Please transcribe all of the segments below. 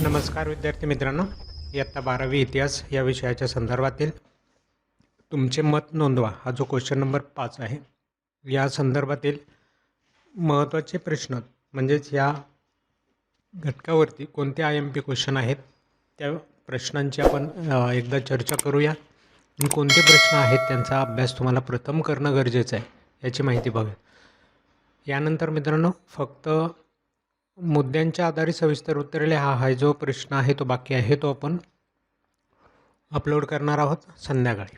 नमस्कार विद्यार्थी मित्रांनो, इयत्ता 12वी इतिहास या विषयाच्या संदर्भातील तुमचे मत नोंदवा हा जो क्वेश्चन नंबर 5 आहे, या संदर्भातील महत्त्वाचे प्रश्न म्हणजेच या घटकावरती कोणते IMP क्वेश्चन आहेत त्या प्रश्नांची आपण एकदा चर्चा करूया आणि कोणते प्रश्न आहेत त्यांचा अभ्यास तुम्हाला प्रथम करणं गरजेचं आहे याची माहिती बघूया. यानंतर मित्रांनो फक्त मुद्द्यांच्या आधारे सविस्तर उत्तरे लिहा हा जो प्रश्न आहे तो बाकी आहे तो आपण अपलोड करणार आहोत संध्याकाळी.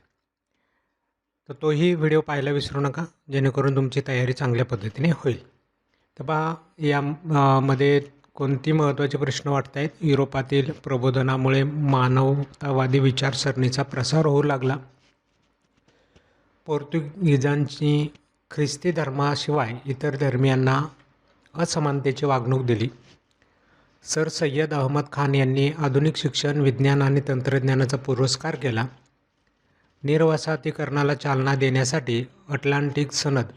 तर तोही व्हिडिओ पाहायला विसरू नका जेणेकरून तुमची तयारी चांगल्या पद्धतीने होईल. तर पहा यामध्ये कोणती महत्त्वाचे प्रश्न वाटत आहेत. युरोपातील प्रबोधनामुळे मानवतावादी विचारसरणीचा प्रसार होऊ लागला. पोर्तुगीजांची ख्रिस्ती धर्माशिवाय इतर धर्मियांना असमानतेची वागणूक दिली. सर सय्यद अहमद खान यांनी आधुनिक शिक्षण, विज्ञान आणि तंत्रज्ञानाचा पुरस्कार केला. निर्वसाहतीकरणाला चालना देण्यासाठी अटलांटिक सनद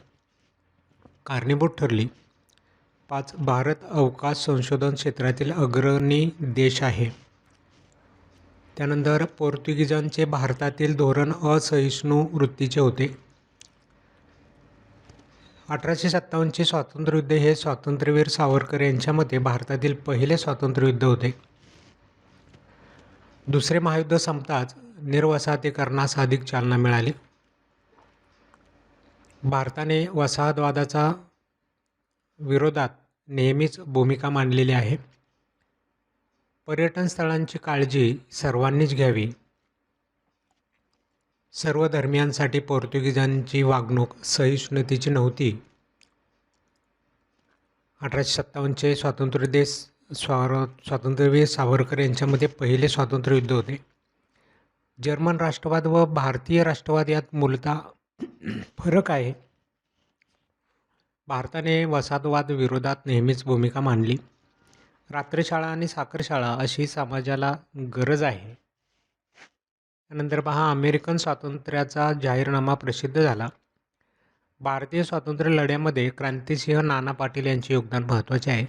कारणीभूत ठरली. 5. भारत अवकाश संशोधन क्षेत्रातील अग्रणी देश आहे. त्यानंतर पोर्तुगीजांचे भारतातील धोरण असहिष्णू वृत्तीचे होते. 1857चे स्वातंत्र्ययुद्ध हे स्वातंत्र्यवीर सावरकर यांच्या मते भारतातील पहिले स्वातंत्र्ययुद्ध होते. दुसरे महायुद्ध संपताच निर्वसाहतीकरणास अधिक चालना मिळाली. भारताने वसाहतवादाचा विरोधात नेहमीच भूमिका मांडलेली आहे. पर्यटन स्थळांची काळजी सर्वांनीच घ्यावी. सर्व धर्मियांसाठी पोर्तुगीजांची वागणूक सहिष्णुतेची नव्हती. 1857चे स्वातंत्र्यवीर सावरकर यांच्यामध्ये पहिले स्वातंत्र्ययुद्ध होते. जर्मन राष्ट्रवाद व भारतीय राष्ट्रवाद यात मूलतः फरक आहे. भारताने वसाहतवाद विरोधात नेहमीच भूमिका मांडली. रात्रशाळा आणि साखरशाळा अशी समाजाला गरज आहे. त्यानंतर पहा अमेरिकन स्वातंत्र्याचा जाहीरनामा प्रसिद्ध झाला. भारतीय स्वातंत्र्य लढ्यामध्ये क्रांतिसिंह नाना पाटील यांचे योगदान महत्त्वाचे आहे.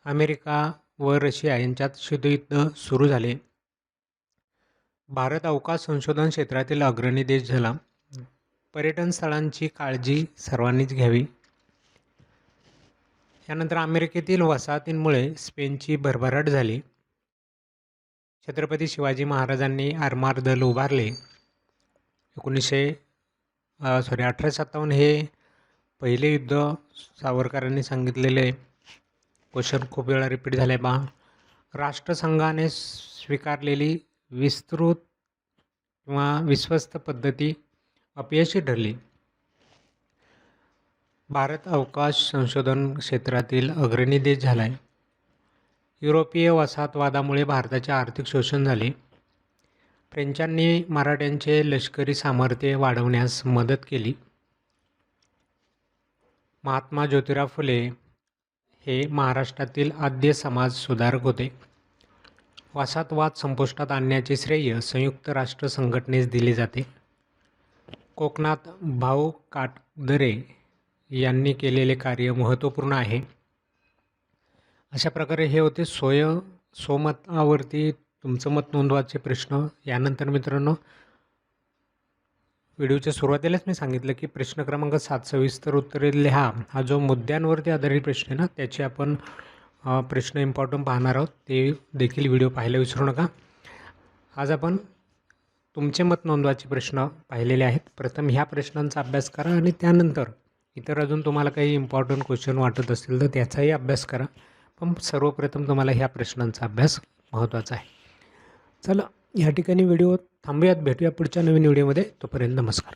अमेरिका व रशिया यांच्यात शीतयुद्ध सुरू झाले. भारत अवकाश संशोधन क्षेत्रातील अग्रणी देश झाला. पर्यटन स्थळांची काळजी सर्वांनीच घ्यावी. यानंतर अमेरिकेतील वसाहतींमुळे स्पेनची भरभराट झाली. छत्रपती शिवाजी महाराजांनी आरमार दल उभारले. 1857 हे पहिले युद्ध सावरकरांनी सांगितलेले क्वेश्चन खूप वेळा रिपीट झाले पहा. राष्ट्रसंघाने स्वीकारलेली विस्तृत किंवा विश्वस्त पद्धती अपयशी ठरली. भारत अवकाश संशोधन क्षेत्रातील अग्रणी देश झाला आहे. युरोपीय वसाहतवादामुळे भारताचे आर्थिक शोषण झाले. फ्रेंचांनी मराठ्यांचे लष्करी सामर्थ्य वाढवण्यास मदत केली. महात्मा ज्योतिराव फुले हे महाराष्ट्रातील आद्य समाज सुधारक होते. वसाहतवाद संपुष्टात आणण्याचे श्रेय संयुक्त राष्ट्र संघटनेस दिले जाते. कोकणात भाऊ काटदरे यांनी केलेले कार्य महत्त्वपूर्ण आहे. अशा प्रकारे हे होते स्वमतावरती तुमचं मत नोंदवायचे प्रश्न. यानंतर मित्रांनो व्हिडिओच्या सुरुवातीलाच मी सांगितलं की प्रश्न क्रमांक 7 सविस्तर उत्तरे लिहा हा जो मुद्द्यांवरती आधारित प्रश्न आहे ना त्याचे आपण प्रश्न इम्पॉर्टंट पाहणार आहोत. ते देखील व्हिडिओ पाहायला विसरू नका. आज आपण तुमचे मत नोंदवायचे प्रश्न पाहिलेले आहेत. प्रथम ह्या प्रश्नांचा अभ्यास करा आणि त्यानंतर इतर अजून तुम्हाला काही इम्पॉर्टंट क्वेश्चन वाटत असतील तर त्याचाही अभ्यास करा. पण सर्वप्रथम तुम्हाला ह्या प्रश्नांचा अभ्यास महत्त्वाचा आहे. चला या ठिकाणी व्हिडिओ थांबूयात. भेटूया पुढच्या नवीन व्हिडिओमध्ये. तोपर्यंत नमस्कार.